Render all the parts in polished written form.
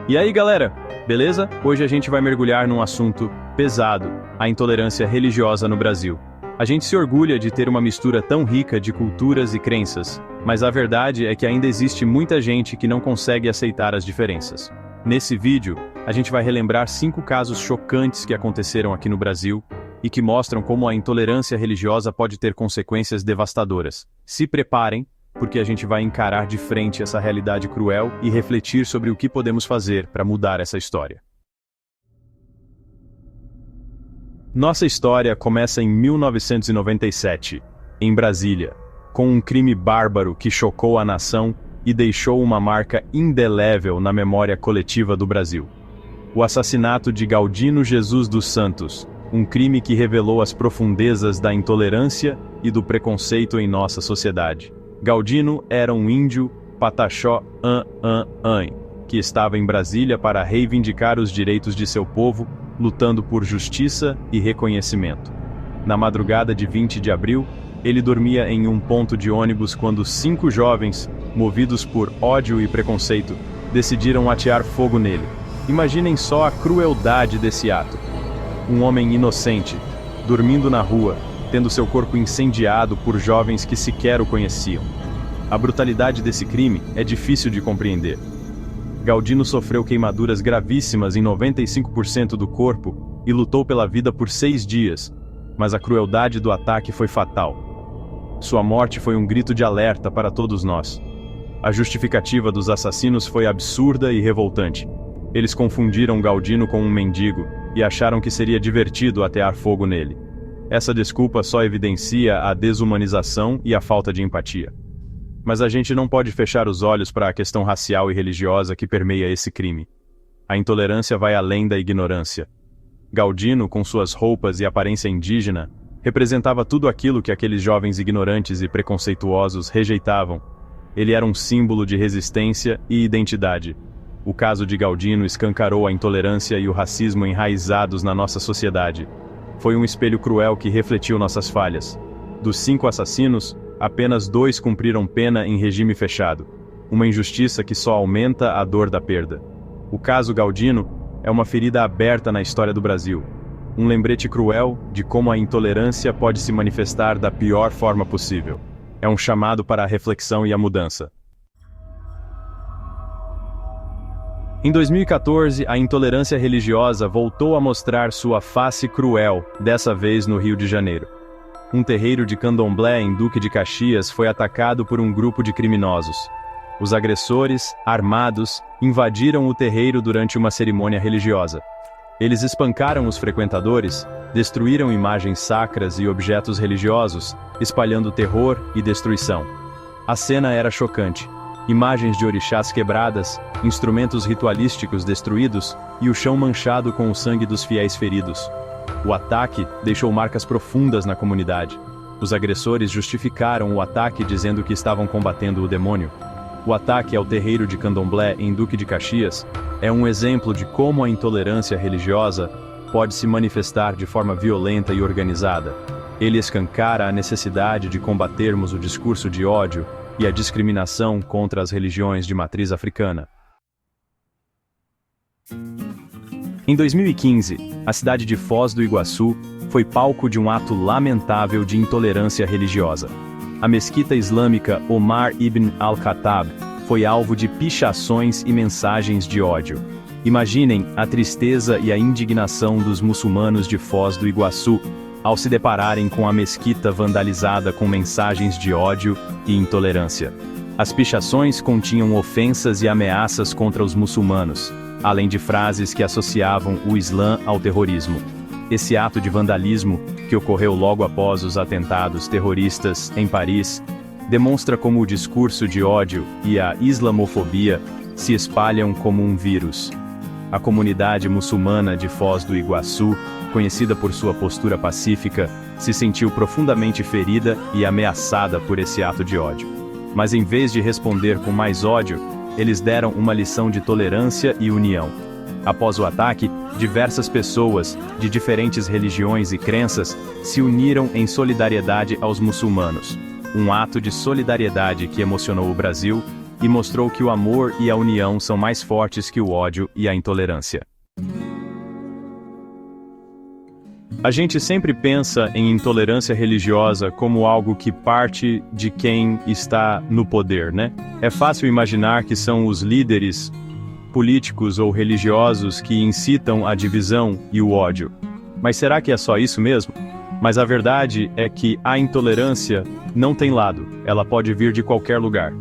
E aí, galera, beleza? Hoje a gente vai mergulhar num assunto pesado, a intolerância religiosa no Brasil. A gente se orgulha de ter uma mistura tão rica de culturas e crenças, mas a verdade é que ainda existe muita gente que não consegue aceitar as diferenças. Nesse vídeo, a gente vai relembrar 5 casos chocantes que aconteceram aqui no Brasil e que mostram como a intolerância religiosa pode ter consequências devastadoras. Se preparem, porque a gente vai encarar de frente essa realidade cruel e refletir sobre o que podemos fazer para mudar essa história. Nossa história começa em 1997, em Brasília, com um crime bárbaro que chocou a nação e deixou uma marca indelével na memória coletiva do Brasil. O assassinato de Galdino Jesus dos Santos, um crime que revelou as profundezas da intolerância e do preconceito em nossa sociedade. Galdino era um índio pataxó que estava em Brasília para reivindicar os direitos de seu povo, lutando por justiça e reconhecimento. Na madrugada de 20 de abril, ele dormia em um ponto de ônibus quando 5 jovens, movidos por ódio e preconceito, decidiram atear fogo nele. Imaginem só a crueldade desse ato. Um homem inocente, dormindo na rua, tendo seu corpo incendiado por jovens que sequer o conheciam. A brutalidade desse crime é difícil de compreender. Galdino sofreu queimaduras gravíssimas em 95% do corpo e lutou pela vida por 6 dias, mas a crueldade do ataque foi fatal. Sua morte foi um grito de alerta para todos nós. A justificativa dos assassinos foi absurda e revoltante. Eles confundiram Galdino com um mendigo e acharam que seria divertido atear fogo nele. Essa desculpa só evidencia a desumanização e a falta de empatia. Mas a gente não pode fechar os olhos para a questão racial e religiosa que permeia esse crime. A intolerância vai além da ignorância. Galdino, com suas roupas e aparência indígena, representava tudo aquilo que aqueles jovens ignorantes e preconceituosos rejeitavam. Ele era um símbolo de resistência e identidade. O caso de Galdino escancarou a intolerância e o racismo enraizados na nossa sociedade. Foi um espelho cruel que refletiu nossas falhas. Dos 5 assassinos, apenas 2 cumpriram pena em regime fechado. Uma injustiça que só aumenta a dor da perda. O caso Galdino é uma ferida aberta na história do Brasil. Um lembrete cruel de como a intolerância pode se manifestar da pior forma possível. É um chamado para a reflexão e a mudança. Em 2014, a intolerância religiosa voltou a mostrar sua face cruel, dessa vez no Rio de Janeiro. Um terreiro de candomblé em Duque de Caxias foi atacado por um grupo de criminosos. Os agressores, armados, invadiram o terreiro durante uma cerimônia religiosa. Eles espancaram os frequentadores, destruíram imagens sacras e objetos religiosos, espalhando terror e destruição. A cena era chocante. Imagens de orixás quebradas, instrumentos ritualísticos destruídos e o chão manchado com o sangue dos fiéis feridos. O ataque deixou marcas profundas na comunidade. Os agressores justificaram o ataque dizendo que estavam combatendo o demônio. O ataque ao terreiro de candomblé em Duque de Caxias é um exemplo de como a intolerância religiosa pode se manifestar de forma violenta e organizada. Ele escancara a necessidade de combatermos o discurso de ódio e a discriminação contra as religiões de matriz africana. Em 2015, a cidade de Foz do Iguaçu foi palco de um ato lamentável de intolerância religiosa. A mesquita islâmica Omar Ibn al-Khattab foi alvo de pichações e mensagens de ódio. Imaginem a tristeza e a indignação dos muçulmanos de Foz do Iguaçu ao se depararem com a mesquita vandalizada com mensagens de ódio e intolerância. As pichações continham ofensas e ameaças contra os muçulmanos, além de frases que associavam o Islã ao terrorismo. Esse ato de vandalismo, que ocorreu logo após os atentados terroristas em Paris, demonstra como o discurso de ódio e a islamofobia se espalham como um vírus. A comunidade muçulmana de Foz do Iguaçu, conhecida por sua postura pacífica, se sentiu profundamente ferida e ameaçada por esse ato de ódio. Mas em vez de responder com mais ódio, eles deram uma lição de tolerância e união. Após o ataque, diversas pessoas, de diferentes religiões e crenças, se uniram em solidariedade aos muçulmanos. Um ato de solidariedade que emocionou o Brasil e mostrou que o amor e a união são mais fortes que o ódio e a intolerância. A gente sempre pensa em intolerância religiosa como algo que parte de quem está no poder, né? É fácil imaginar que são os líderes políticos ou religiosos que incitam a divisão e o ódio. Mas será que é só isso mesmo? Mas a verdade é que a intolerância não tem lado, ela pode vir de qualquer lugar.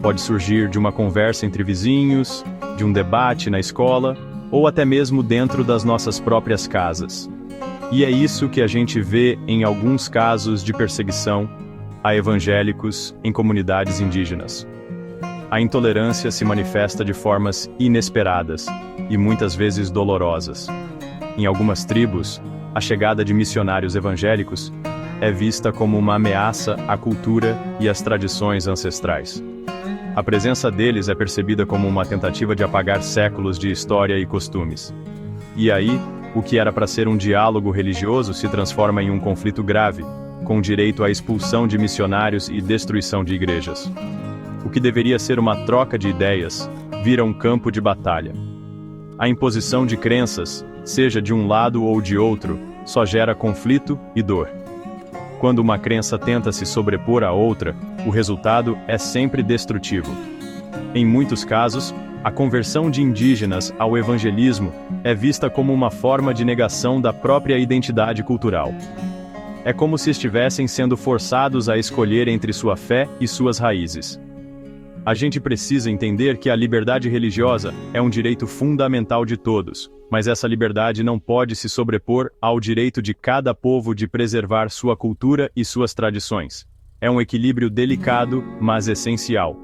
Pode surgir de uma conversa entre vizinhos, de um debate na escola, ou até mesmo dentro das nossas próprias casas. E é isso que a gente vê em alguns casos de perseguição a evangélicos em comunidades indígenas. A intolerância se manifesta de formas inesperadas e muitas vezes dolorosas. Em algumas tribos, a chegada de missionários evangélicos é vista como uma ameaça à cultura e às tradições ancestrais. A presença deles é percebida como uma tentativa de apagar séculos de história e costumes. E aí, o que era para ser um diálogo religioso se transforma em um conflito grave, com direito à expulsão de missionários e destruição de igrejas. O que deveria ser uma troca de ideias, vira um campo de batalha. A imposição de crenças, seja de um lado ou de outro, só gera conflito e dor. Quando uma crença tenta se sobrepor à outra, o resultado é sempre destrutivo. Em muitos casos, a conversão de indígenas ao evangelismo é vista como uma forma de negação da própria identidade cultural. É como se estivessem sendo forçados a escolher entre sua fé e suas raízes. A gente precisa entender que a liberdade religiosa é um direito fundamental de todos, mas essa liberdade não pode se sobrepor ao direito de cada povo de preservar sua cultura e suas tradições. É um equilíbrio delicado, mas essencial.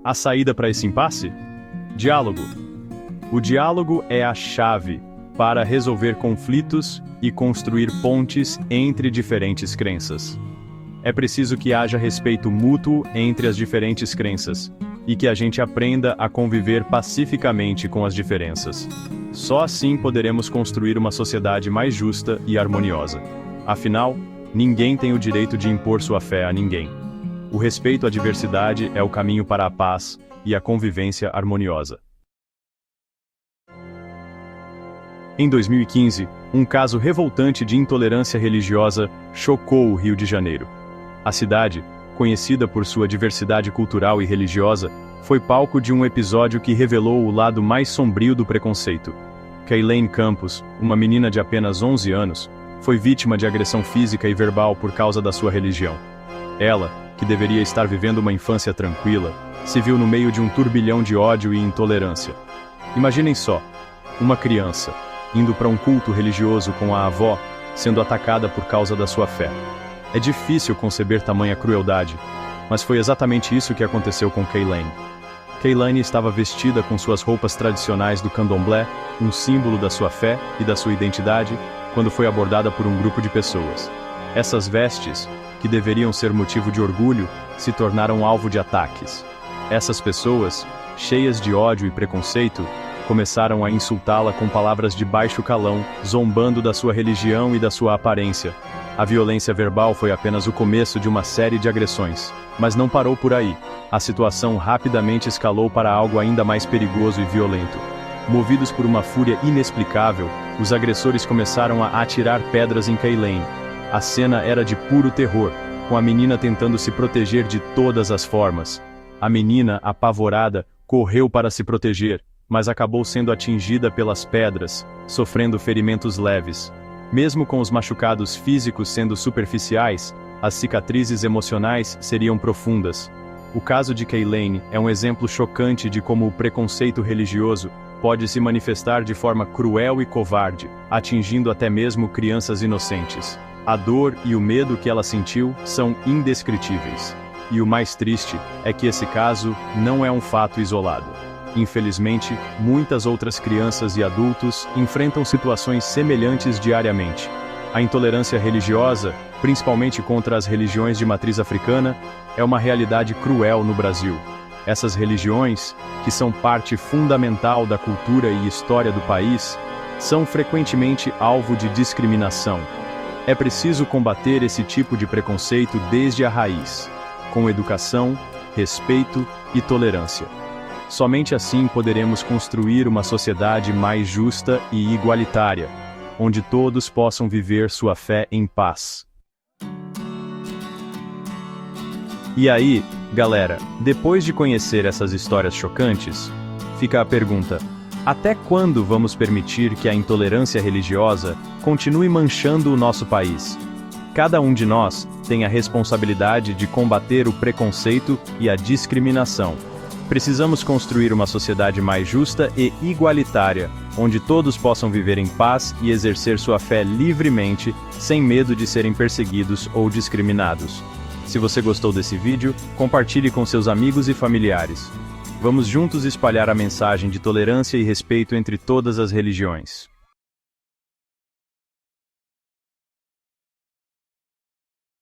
A saída para esse impasse? Diálogo. O diálogo é a chave para resolver conflitos e construir pontes entre diferentes crenças. É preciso que haja respeito mútuo entre as diferentes crenças, e que a gente aprenda a conviver pacificamente com as diferenças. Só assim poderemos construir uma sociedade mais justa e harmoniosa. Afinal, ninguém tem o direito de impor sua fé a ninguém. O respeito à diversidade é o caminho para a paz e a convivência harmoniosa. Em 2015, um caso revoltante de intolerância religiosa chocou o Rio de Janeiro. A cidade, conhecida por sua diversidade cultural e religiosa, foi palco de um episódio que revelou o lado mais sombrio do preconceito. Kaylane Campos, uma menina de apenas 11 anos, foi vítima de agressão física e verbal por causa da sua religião. Ela, que deveria estar vivendo uma infância tranquila, se viu no meio de um turbilhão de ódio e intolerância. Imaginem só, uma criança, indo para um culto religioso com a avó, sendo atacada por causa da sua fé. É difícil conceber tamanha crueldade, mas foi exatamente isso que aconteceu com Kaylane. Kaylane estava vestida com suas roupas tradicionais do candomblé, um símbolo da sua fé e da sua identidade, quando foi abordada por um grupo de pessoas. Essas vestes, que deveriam ser motivo de orgulho, se tornaram alvo de ataques. Essas pessoas, cheias de ódio e preconceito, começaram a insultá-la com palavras de baixo calão, zombando da sua religião e da sua aparência. A violência verbal foi apenas o começo de uma série de agressões. Mas não parou por aí. A situação rapidamente escalou para algo ainda mais perigoso e violento. Movidos por uma fúria inexplicável, os agressores começaram a atirar pedras em Kaylane. A cena era de puro terror, com a menina tentando se proteger de todas as formas. A menina, apavorada, correu para se proteger, mas acabou sendo atingida pelas pedras, sofrendo ferimentos leves. Mesmo com os machucados físicos sendo superficiais, as cicatrizes emocionais seriam profundas. O caso de Kaylane é um exemplo chocante de como o preconceito religioso pode se manifestar de forma cruel e covarde, atingindo até mesmo crianças inocentes. A dor e o medo que ela sentiu são indescritíveis. E o mais triste é que esse caso não é um fato isolado. Infelizmente, muitas outras crianças e adultos enfrentam situações semelhantes diariamente. A intolerância religiosa, principalmente contra as religiões de matriz africana, é uma realidade cruel no Brasil. Essas religiões, que são parte fundamental da cultura e história do país, são frequentemente alvo de discriminação. É preciso combater esse tipo de preconceito desde a raiz, com educação, respeito e tolerância. Somente assim poderemos construir uma sociedade mais justa e igualitária, onde todos possam viver sua fé em paz. E aí, galera, depois de conhecer essas histórias chocantes, fica a pergunta: até quando vamos permitir que a intolerância religiosa continue manchando o nosso país? Cada um de nós tem a responsabilidade de combater o preconceito e a discriminação. Precisamos construir uma sociedade mais justa e igualitária, onde todos possam viver em paz e exercer sua fé livremente, sem medo de serem perseguidos ou discriminados. Se você gostou desse vídeo, compartilhe com seus amigos e familiares. Vamos juntos espalhar a mensagem de tolerância e respeito entre todas as religiões.